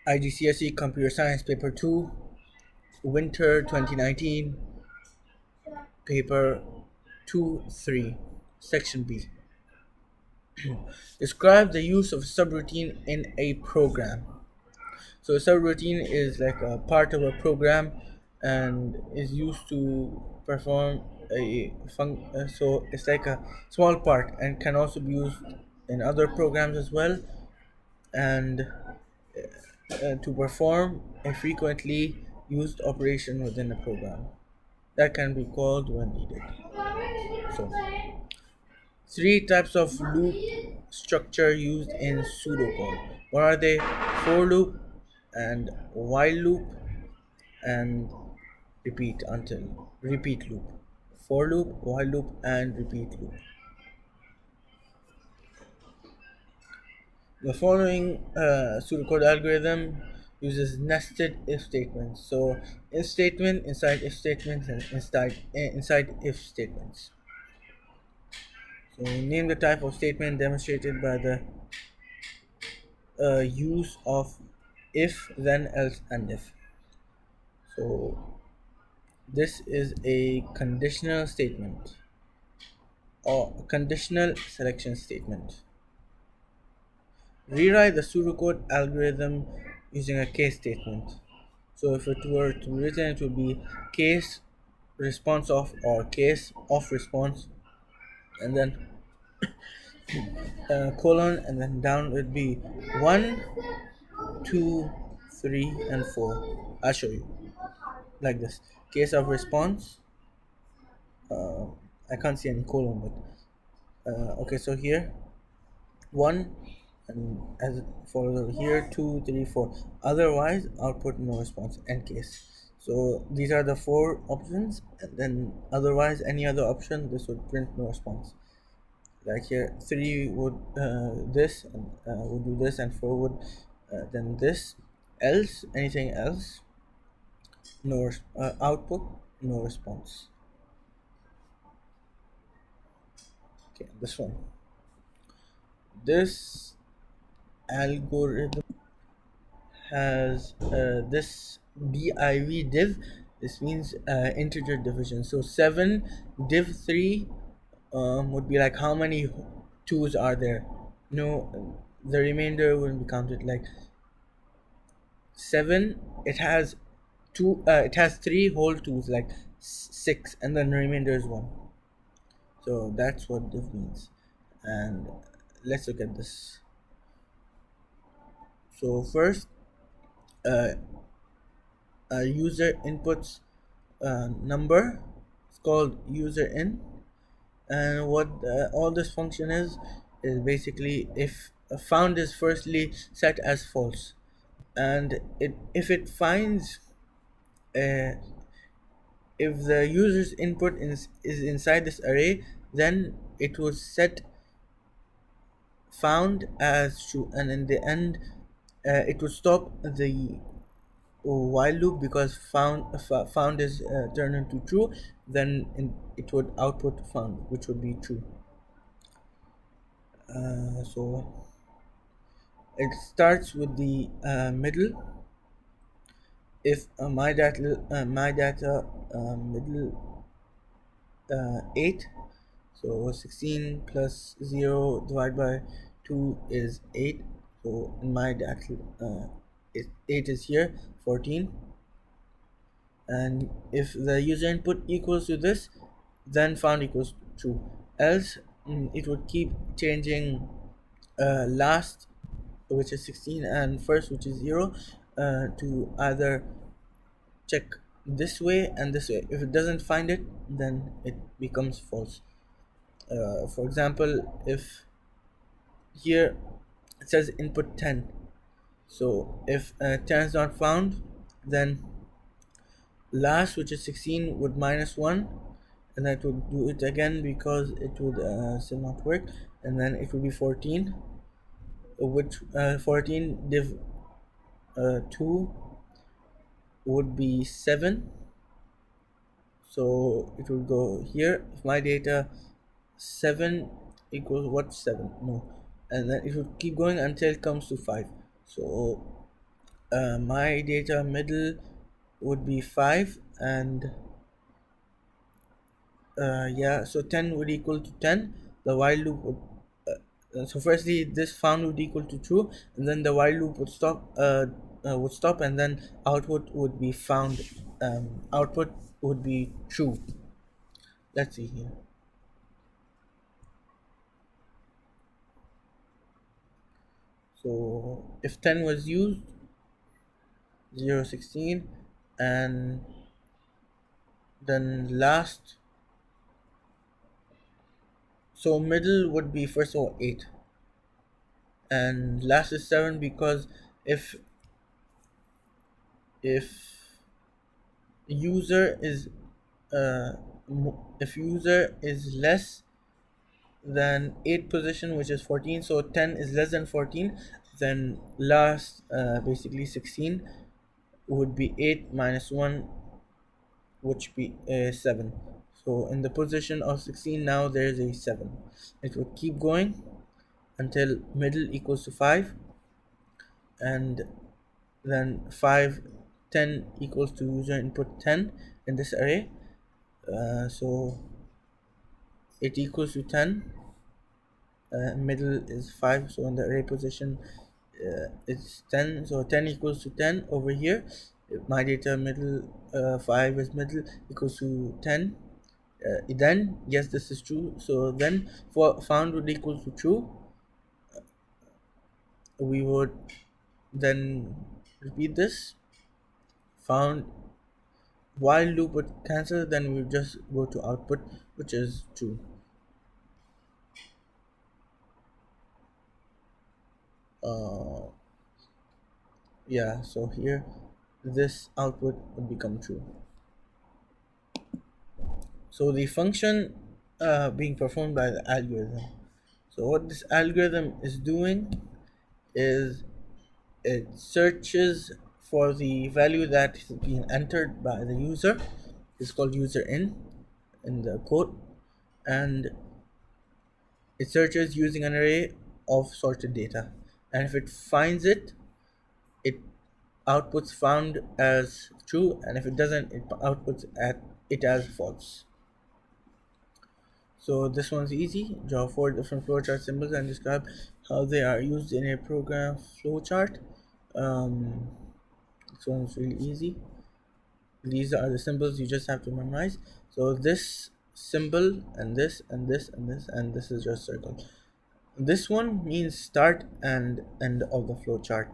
igcse Computer Science Paper 2, Winter 2019, Paper 2-3, Section B. Describe the use of subroutine in a program. So a subroutine is like a part of a program and is used to perform so it's like a small part and can also be used in other programs as well, and to perform a frequently used operation within a program that can be called when needed. So, three types of loop structure used in pseudocode. What are they? For loop and while loop and repeat loop. For loop, while loop, and repeat loop. The following pseudocode algorithm uses nested if statements. So if statement inside if statements and inside if statements. So name the type of statement demonstrated by the use of if, then, else, and if. So this is a conditional statement or conditional selection statement. Rewrite the pseudocode algorithm using a case statement. So if it were to be written, it would be case response of or case of response, and then colon, and then down would be 1, 2, 3, and 4. I'll show you like this. Case of response. I can't see any colon, but okay. So here 1, and as it follows over here 2, 3, 4. Otherwise output no response, end case. So these are the four options, and then otherwise any other option this would print no response. Like here 3 would this and would do this, and 4 would then this, else anything else, no output no response. Okay, this algorithm has this div div. This means integer division. So 7 div 3 would be like how many twos are there. No, the remainder wouldn't be counted. Like 7, it has two. It has 3 whole twos, like 6, and then the remainder is 1. So that's what div means. And let's look at this. So first, uh, user inputs number. It's called user in, and what all this function is basically if found is firstly set as false, and if it finds uh, if the user's input is inside this array, then it will set found as true, and in the end it will stop the while loop because found is turned into true. Then it would output found, which would be true. So it starts with the middle. If my data middle 8, so 16 plus 0 divided by 2 is 8. So in my data 8 is here, 14. And if the user input equals to this, then found equals true. Else it would keep changing last, which is 16, and first, which is 0, to either check this way and this way. If it doesn't find it, then it becomes false. For example, if here it says input 10, so if 10 is not found, then last, which is 16, would minus 1, and that would do it again because it would still not work, and then it would be 14, which 14 div 2 would be 7. So it will go here. If my data 7 equals what, 7, no, and then it will keep going until it comes to 5. So My data middle would be 5, and yeah, so 10 would equal to 10. The while loop would so firstly this found would equal to true, and then the while loop would stop, and then output would be found. Output would be true. Let's see here. So if 10 was used, 0, 16, and then last, so middle would be first of all 8, and last is 7, because if if user is uh, if user is less than 8 position, which is 14, so 10 is less than 14, then last, basically 16, would be 8 minus 1, which be 7. So in the position of 16 now there is a 7. It would keep going until middle equals to 5, and then 5, 10 equals to user input 10 in this array. So it equals to 10, middle is 5, so in the array position it's 10, so 10 equals to 10 over here. My data middle, 5 is middle, equals to 10. Then yes, this is true, so then for found would equal to true. We would then repeat this. Found, while loop would cancel, then we would just go to output, which is true. uh, yeah, so here this output would become true. So the function being performed by the algorithm. So what this algorithm is doing is it searches for the value that is being entered by the user. It's called user in the code, and it searches using an array of sorted data. And if it finds it, it outputs found as true, and if it doesn't, it outputs at it as false. So this one's easy. Draw 4 different flowchart symbols and describe how they are used in a program flowchart. Um, this one's really easy. These are the symbols you just have to memorize. So this symbol and this and this and this and this is just circle. This one means start and end of the flowchart.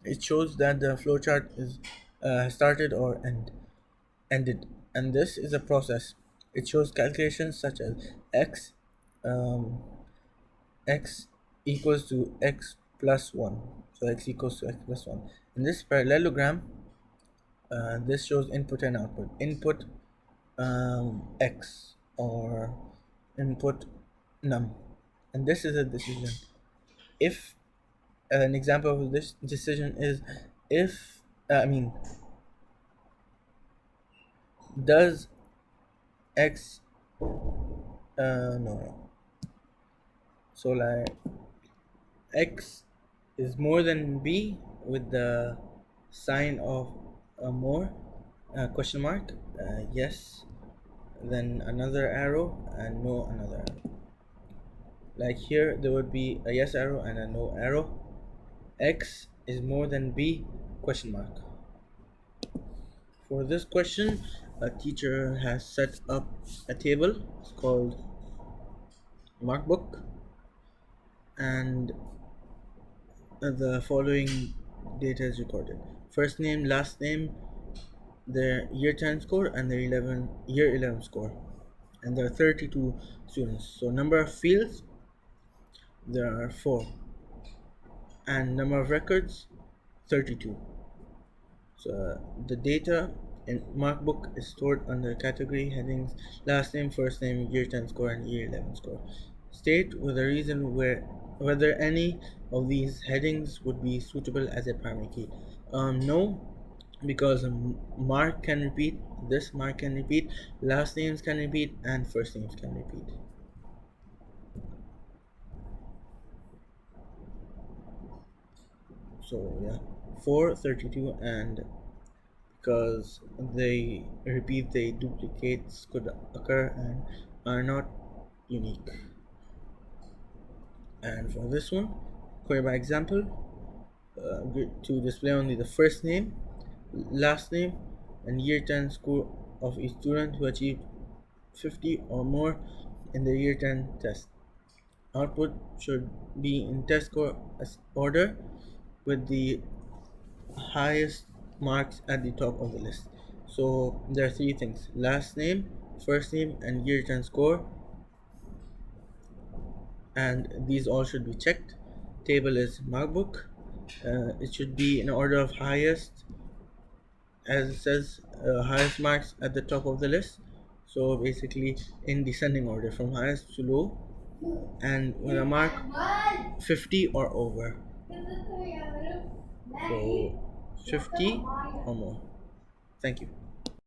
It shows that the flowchart is started or ended, and this is a process. It shows calculations such as x um, x equals to x plus 1. So x equals to x plus 1. In this parallelogram, this shows input and output. Input x, or input num, and this is a decision. If an example of this decision is if I mean does x no, so like x is more than b with the sign of more, question mark, yes, then another arrow, and no another arrow. Like here there would be a yes arrow and a no arrow. X is more than b, question mark. For this question, a teacher has set up a table. It's called markbook, and the following data is recorded: first name, last name, their year 10 score, and their year 11 score. And there are 32 students. So number of fields, there are 4, and number of records, 32. So the data in markbook is stored under category headings: last name, first name, year 10 score, and year 11 score. State with a reason whether any of these headings would be suitable as a primary key. No, because mark can repeat, this mark can repeat, last names can repeat, and first names can repeat. So yeah. 4, 32, and because they duplicates could occur and are not unique. And for this one, query by example, to display only the first name, last name, and year 10 score of a student who achieved 50 or more in the year 10 test. Output should be in test score order with the highest marks at the top of the list. So there are three things: last name, first name, and year 10 score, and these all should be checked. Table is MacBook. It should be in order of highest, as it says, highest marks at the top of the list. So basically, in descending order from highest to low, and with a mark 50 or over. So 50 or more. Thank you.